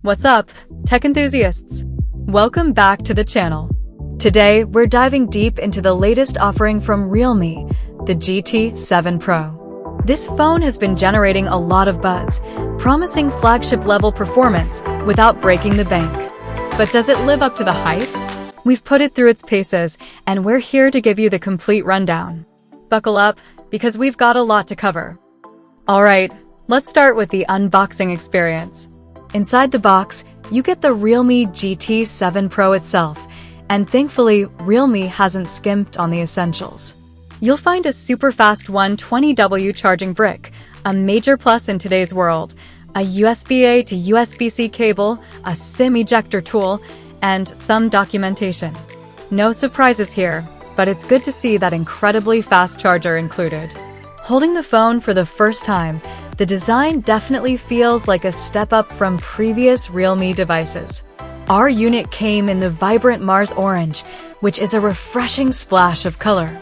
What's up, tech enthusiasts? Welcome back to the channel. Today, we're diving deep into the latest offering from Realme, the GT7 Pro. This phone has been generating a lot of buzz, promising flagship-level performance without breaking the bank. But does it live up to the hype? We've put it through its paces, and we're here to give you the complete rundown. Buckle up, because we've got a lot to cover. Alright, let's start with the unboxing experience. Inside the box, you get the Realme GT7 Pro itself, and thankfully, Realme hasn't skimped on the essentials. You'll find a super fast 120W charging brick, a major plus in today's world, a USB-A to USB-C cable, a SIM ejector tool, and some documentation. No surprises here, but it's good to see that incredibly fast charger included. Holding the phone for the first time, the design definitely feels like a step up from previous Realme devices. Our unit came in the vibrant Mars orange, which is a refreshing splash of color.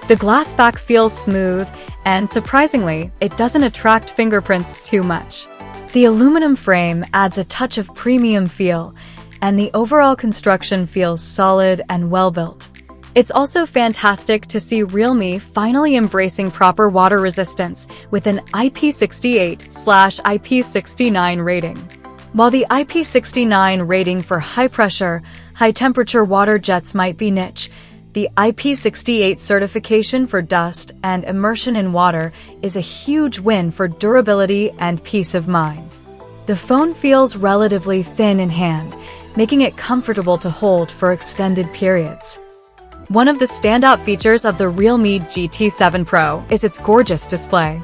The glass back feels smooth, and surprisingly, it doesn't attract fingerprints too much. The aluminum frame adds a touch of premium feel, and the overall construction feels solid and well-built. It's also fantastic to see Realme finally embracing proper water resistance with an IP68/IP69 rating. While the IP69 rating for high-pressure, high-temperature water jets might be niche, the IP68 certification for dust and immersion in water is a huge win for durability and peace of mind. The phone feels relatively thin in hand, making it comfortable to hold for extended periods. One of the standout features of the Realme GT7 Pro is its gorgeous display.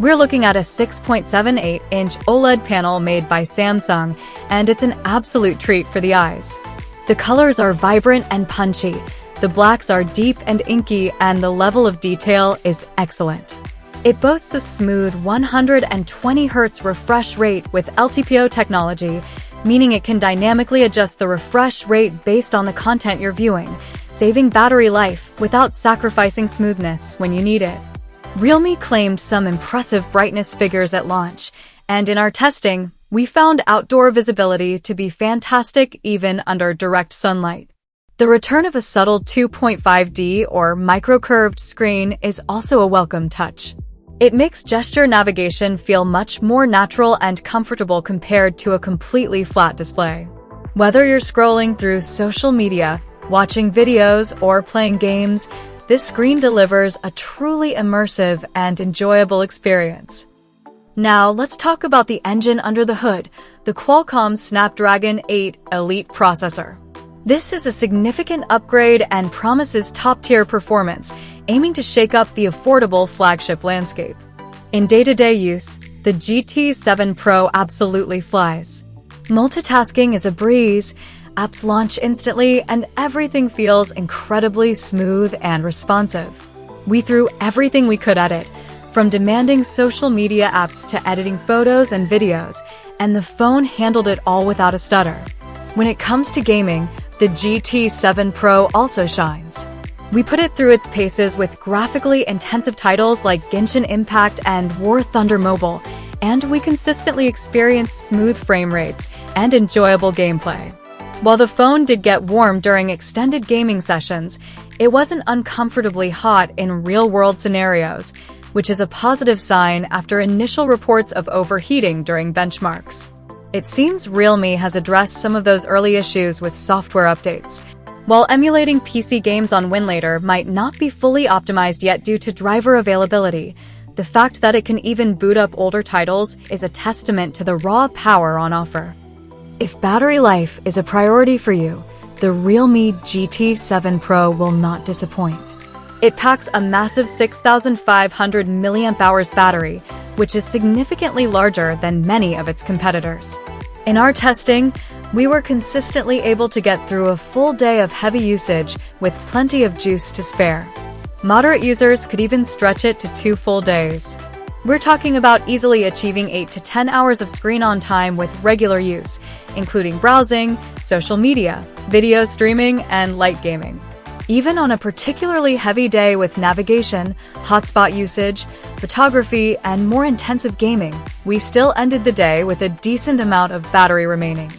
We're looking at a 6.78-inch OLED panel made by Samsung, and it's an absolute treat for the eyes. The colors are vibrant and punchy, the blacks are deep and inky, and the level of detail is excellent. It boasts a smooth 120 Hz refresh rate with LTPO technology, meaning it can dynamically adjust the refresh rate based on the content you're viewing, saving battery life without sacrificing smoothness when you need it. Realme claimed some impressive brightness figures at launch, and in our testing, we found outdoor visibility to be fantastic even under direct sunlight. The return of a subtle 2.5D or micro-curved screen is also a welcome touch. It makes gesture navigation feel much more natural and comfortable compared to a completely flat display. Whether you're scrolling through social media, watching videos, or playing games, this screen delivers a truly immersive and enjoyable experience. Now, let's talk about the engine under the hood, the Qualcomm Snapdragon 8 Elite processor. This is a significant upgrade and promises top-tier performance, aiming to shake up the affordable flagship landscape. In day-to-day use, the GT7 Pro absolutely flies. Multitasking is a breeze, apps launch instantly, and everything feels incredibly smooth and responsive. We threw everything we could at it, from demanding social media apps to editing photos and videos, and the phone handled it all without a stutter. When it comes to gaming, the GT7 Pro also shines. We put it through its paces with graphically intensive titles like Genshin Impact and War Thunder Mobile, and we consistently experienced smooth frame rates and enjoyable gameplay. While the phone did get warm during extended gaming sessions, it wasn't uncomfortably hot in real-world scenarios, which is a positive sign after initial reports of overheating during benchmarks. It seems Realme has addressed some of those early issues with software updates. While emulating PC games on Winlator might not be fully optimized yet due to driver availability, the fact that it can even boot up older titles is a testament to the raw power on offer. If battery life is a priority for you, the Realme GT7 Pro will not disappoint. It packs a massive 6,500 mAh battery, which is significantly larger than many of its competitors. In our testing, we were consistently able to get through a full day of heavy usage with plenty of juice to spare. Moderate users could even stretch it to 2 full days. We're talking about easily achieving 8 to 10 hours of screen-on time with regular use, including browsing, social media, video streaming, and light gaming. Even on a particularly heavy day with navigation, hotspot usage, photography, and more intensive gaming, we still ended the day with a decent amount of battery remaining.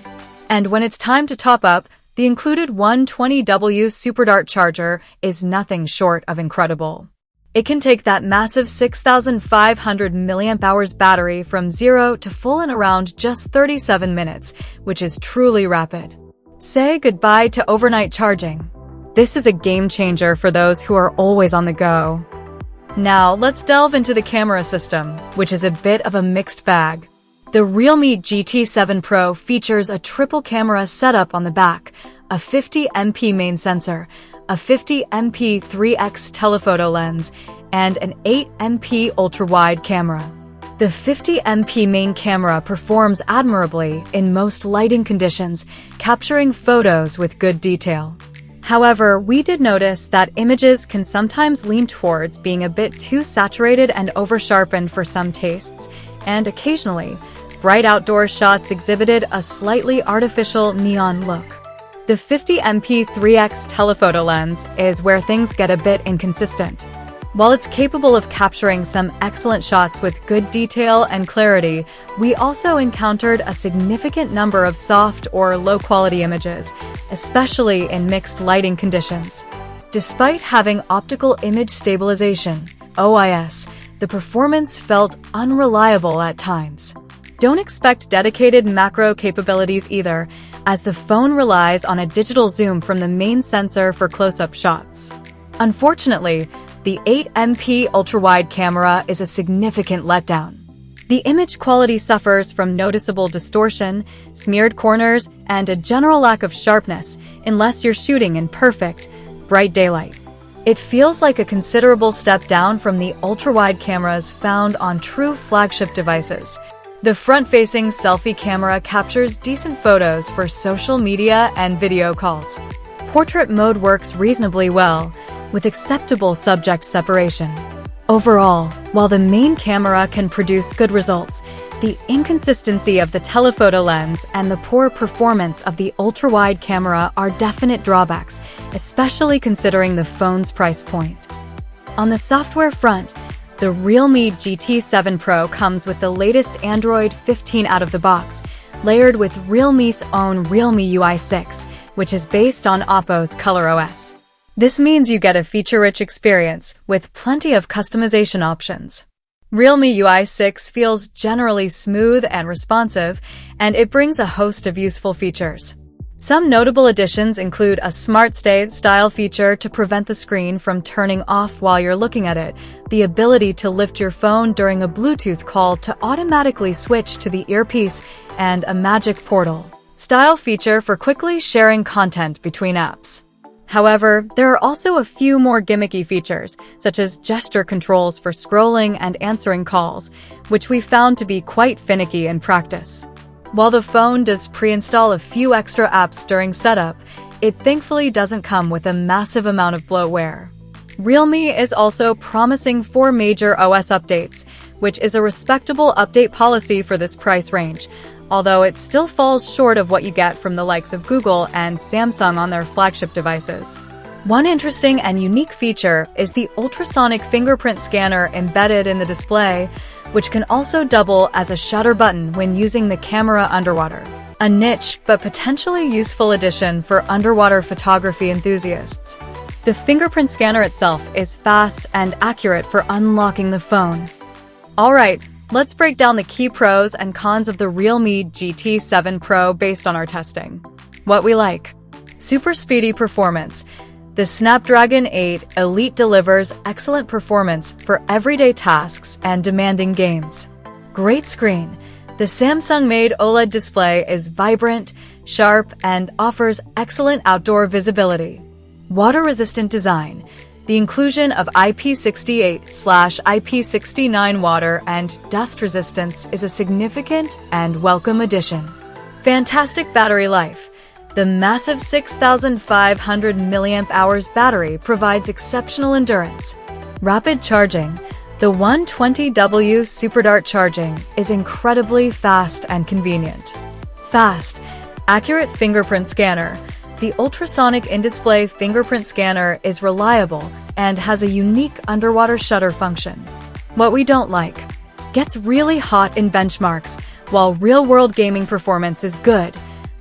And when it's time to top up, the included 120W SuperDart charger is nothing short of incredible. It can take that massive 6,500 mAh battery from 0 to full in around just 37 minutes, which is truly rapid. Say goodbye to overnight charging. This is a game changer for those who are always on the go. Now, let's delve into the camera system, which is a bit of a mixed bag. The Realme GT7 Pro features a triple camera setup on the back, a 50MP main sensor, a 50MP 3x telephoto lens, and an 8MP ultrawide camera. The 50MP main camera performs admirably in most lighting conditions, capturing photos with good detail. However, we did notice that images can sometimes lean towards being a bit too saturated and over-sharpened for some tastes, and occasionally, bright outdoor shots exhibited a slightly artificial neon look. The 50MP 3x telephoto lens is where things get a bit inconsistent. While it's capable of capturing some excellent shots with good detail and clarity, we also encountered a significant number of soft or low-quality images, especially in mixed lighting conditions. Despite having optical image stabilization, OIS, the performance felt unreliable at times. Don't expect dedicated macro capabilities either, as the phone relies on a digital zoom from the main sensor for close-up shots. Unfortunately, the 8MP ultrawide camera is a significant letdown. The image quality suffers from noticeable distortion, smeared corners, and a general lack of sharpness unless you're shooting in perfect, bright daylight. It feels like a considerable step down from the ultrawide cameras found on true flagship devices. The front-facing selfie camera captures decent photos for social media and video calls. Portrait mode works reasonably well, with acceptable subject separation. Overall, while the main camera can produce good results, the inconsistency of the telephoto lens and the poor performance of the ultra-wide camera are definite drawbacks, especially considering the phone's price point. On the software front, the Realme GT7 Pro comes with the latest Android 15 out of the box, layered with Realme's own Realme UI 6, which is based on Oppo's ColorOS. This means you get a feature-rich experience with plenty of customization options. Realme UI 6 feels generally smooth and responsive, and it brings a host of useful features. Some notable additions include a Smart Stay style feature to prevent the screen from turning off while you're looking at it, the ability to lift your phone during a Bluetooth call to automatically switch to the earpiece, and a Magic Portal style feature for quickly sharing content between apps. However, there are also a few more gimmicky features, such as gesture controls for scrolling and answering calls, which we found to be quite finicky in practice. While the phone does pre-install a few extra apps during setup, it thankfully doesn't come with a massive amount of bloatware. Realme is also promising 4 major OS updates, which is a respectable update policy for this price range, although it still falls short of what you get from the likes of Google and Samsung on their flagship devices. One interesting and unique feature is the ultrasonic fingerprint scanner embedded in the display, which can also double as a shutter button when using the camera underwater. A niche but potentially useful addition for underwater photography enthusiasts. The fingerprint scanner itself is fast and accurate for unlocking the phone. Alright, let's break down the key pros and cons of the Realme GT7 Pro based on our testing. What we like. Super speedy performance. The Snapdragon 8 Elite delivers excellent performance for everyday tasks and demanding games. Great screen. The Samsung-made OLED display is vibrant, sharp, and offers excellent outdoor visibility. Water-resistant design. The inclusion of IP68/IP69 water and dust resistance is a significant and welcome addition. Fantastic battery life. The massive 6,500 mAh battery provides exceptional endurance. Rapid charging. The 120W SuperDart charging is incredibly fast and convenient. Fast, accurate fingerprint scanner. The ultrasonic in-display fingerprint scanner is reliable and has a unique underwater shutter function. What we don't like. Gets really hot in benchmarks. While real-world gaming performance is good,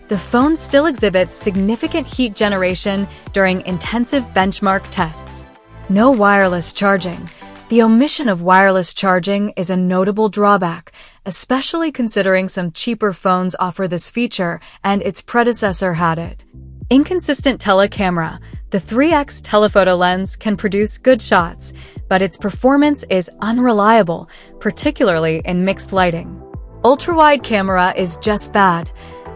the phone still exhibits significant heat generation during intensive benchmark tests. No wireless charging. The omission of wireless charging is a notable drawback, especially considering some cheaper phones offer this feature and its predecessor had it. Inconsistent telecamera. The 3x telephoto lens can produce good shots, but its performance is unreliable, particularly in mixed lighting. Ultrawide camera is just bad.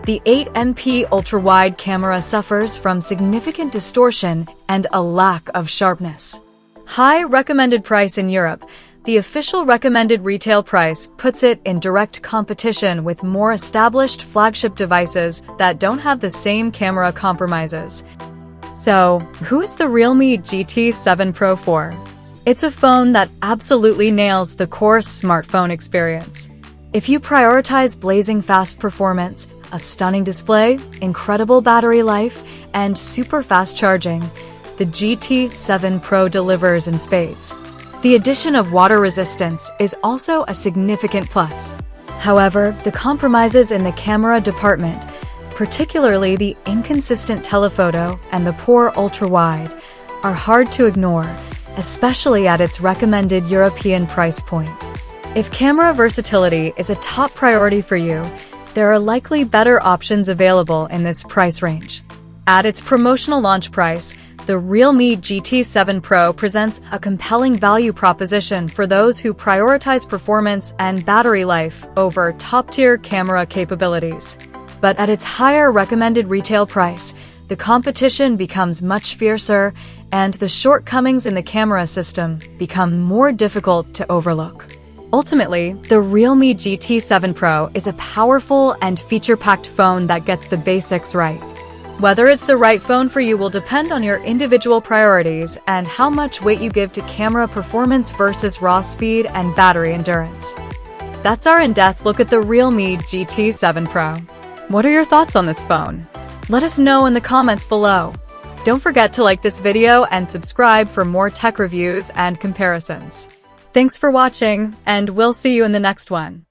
The 8MP ultrawide camera suffers from significant distortion and a lack of sharpness. High recommended price in Europe. The official recommended retail price puts it in direct competition with more established flagship devices that don't have the same camera compromises. So, who is the Realme GT7 Pro For? It's a phone that absolutely nails the core smartphone experience. If you prioritize blazing fast performance, a stunning display, incredible battery life, and super fast charging, the GT7 Pro delivers in spades. The addition of water resistance is also a significant plus. However, the compromises in the camera department, particularly the inconsistent telephoto and the poor ultra-wide, are hard to ignore, especially at its recommended European price point. If camera versatility is a top priority for you, there are likely better options available in this price range. At its promotional launch price, the Realme GT7 Pro presents a compelling value proposition for those who prioritize performance and battery life over top-tier camera capabilities. But at its higher recommended retail price, the competition becomes much fiercer, and the shortcomings in the camera system become more difficult to overlook. Ultimately, the Realme GT7 Pro is a powerful and feature-packed phone that gets the basics right. Whether it's the right phone for you will depend on your individual priorities and how much weight you give to camera performance versus raw speed and battery endurance. That's our in-depth look at the Realme GT7 Pro. What are your thoughts on this phone? Let us know in the comments below. Don't forget to like this video and subscribe for more tech reviews and comparisons. Thanks for watching, and we'll see you in the next one.